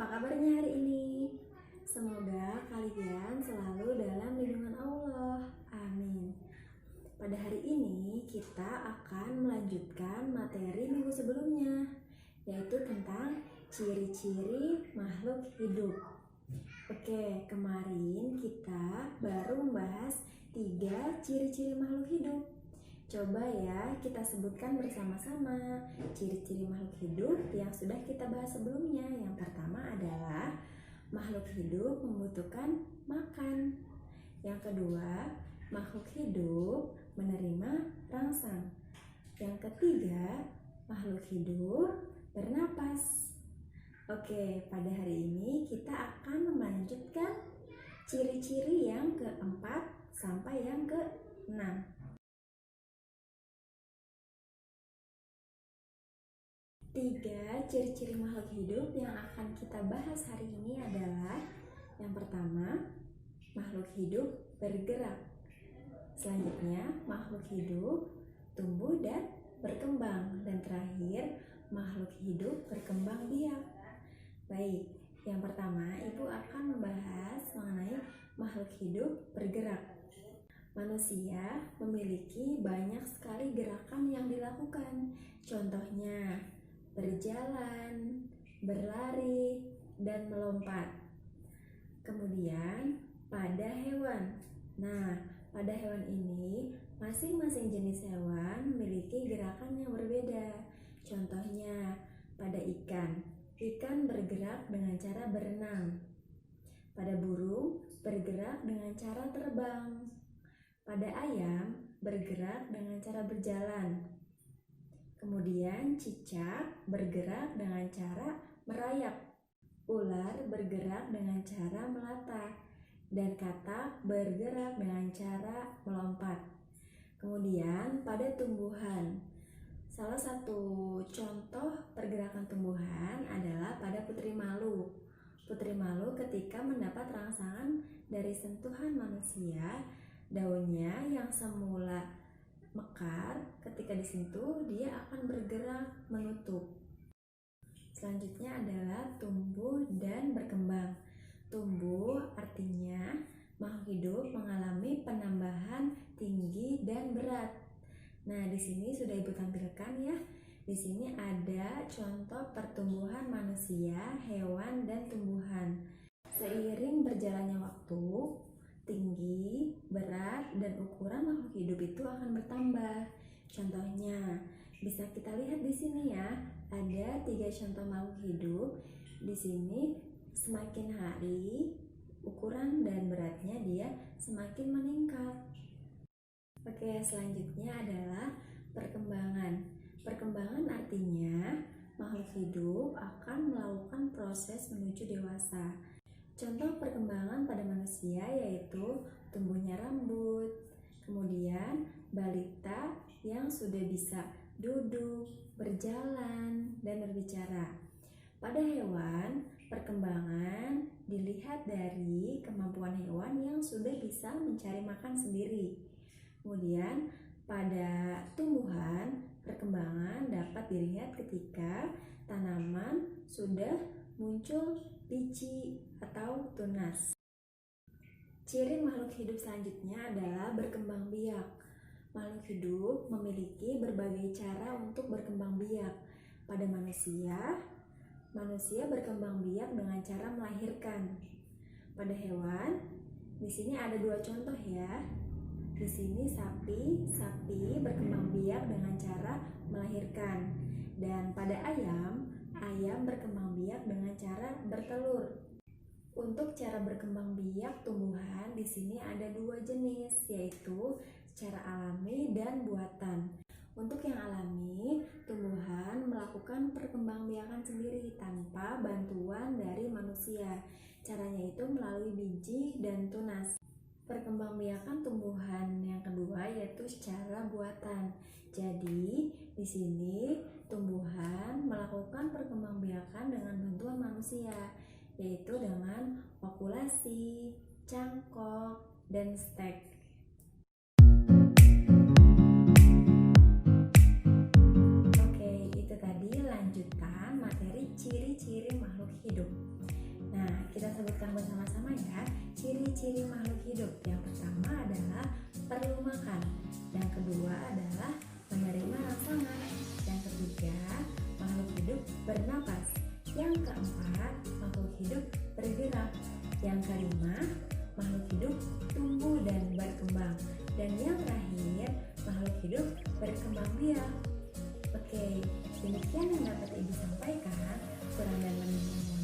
Apa kabarnya hari ini? Semoga kalian selalu dalam lindungan Allah. Amin. Pada hari ini kita akan melanjutkan materi minggu sebelumnya, yaitu tentang ciri-ciri makhluk hidup. Oke, kemarin kita baru membahas 3 ciri-ciri makhluk hidup. Coba ya kita sebutkan bersama-sama ciri-ciri makhluk hidup yang sudah kita bahas sebelumnya. Yang pertama adalah makhluk hidup membutuhkan makan. Yang kedua, makhluk hidup menerima rangsang. Yang ketiga, makhluk hidup bernapas. Oke, pada hari ini kita akan melanjutkan ciri-ciri yang keempat sampai yang keenam. 3 ciri-ciri makhluk hidup yang akan kita bahas hari ini adalah: yang pertama, makhluk hidup bergerak. Selanjutnya, makhluk hidup tumbuh dan berkembang. Dan terakhir, makhluk hidup berkembang biak. Baik, yang pertama, Ibu akan membahas mengenai makhluk hidup bergerak. Manusia memiliki banyak sekali gerakan yang dilakukan. Contohnya, berjalan, berlari, dan melompat. Kemudian pada hewan. Nah, pada hewan ini masing-masing jenis hewan memiliki gerakan yang berbeda. Contohnya pada ikan. Ikan bergerak dengan cara berenang. Pada burung bergerak dengan cara terbang. Pada ayam bergerak dengan cara berjalan. Kemudian cicak bergerak dengan cara merayap. Ular bergerak dengan cara melata. Dan katak bergerak dengan cara melompat. Kemudian pada tumbuhan. Salah satu contoh pergerakan tumbuhan adalah pada putri malu. Putri malu ketika mendapat rangsangan dari sentuhan manusia, daunnya yang semula mekar, ketika disentuh dia akan bergerak menutup. Selanjutnya adalah tumbuh dan berkembang. Tumbuh artinya makhluk hidup mengalami penambahan tinggi dan berat. Nah, di sini sudah Ibu tampilkan ya. Di sini ada contoh pertumbuhan manusia, hewan, dan tumbuhan. Seiring berjalannya waktu, tinggi, berat, dan ukuran makhluk hidup itu akan bertambah. Contohnya, bisa kita lihat di sini ya, ada 3 contoh makhluk hidup. Di sini semakin hari, ukuran dan beratnya dia semakin meningkat. Oke, selanjutnya adalah perkembangan. Perkembangan artinya makhluk hidup akan melakukan proses menuju dewasa. Contoh perkembangan pada manusia yaitu tumbuhnya rambut, kemudian balita yang sudah bisa duduk, berjalan, dan berbicara. Pada hewan, perkembangan dilihat dari kemampuan hewan yang sudah bisa mencari makan sendiri. Kemudian pada tumbuhan, perkembangan dapat dilihat ketika tanaman sudah muncul biji atau tunas. Ciri makhluk hidup selanjutnya adalah berkembang biak. Makhluk hidup memiliki berbagai cara untuk berkembang biak. Pada manusia berkembang biak dengan cara melahirkan. Pada hewan, di sini ada 2 contoh ya. Di sini sapi berkembang biak dengan cara melahirkan. Dan pada ayam berkembang biak dengan cara bertelur. Untuk cara berkembang biak tumbuhan di sini ada 2 jenis, yaitu secara alami dan buatan. Untuk yang alami, tumbuhan melakukan perkembangbiakan sendiri tanpa bantuan dari manusia. Caranya itu melalui biji dan tunas. Perkembangbiakan tumbuhan yang kedua yaitu secara buatan. Jadi, di sini tumbuhan melakukan perkembangbiakan dengan bantuan manusia, yaitu dengan okulasi, cangkok, dan stek. Oke, itu tadi lanjutan materi ciri-ciri ciri-ciri makhluk hidup. Nah, kita sebutkan bersama-sama ya, ciri-ciri makhluk hidup. Yang pertama adalah perlu makan. Yang kedua adalah menerima rangsangan. Yang ketiga, makhluk hidup bernapas. Yang keempat, makhluk hidup bergerak. Yang kelima, makhluk hidup tumbuh dan berkembang. Dan yang terakhir, makhluk hidup berkembang biak. Oke, demikian yang dapat Ibu sampaikan. Kurang dan lebihnya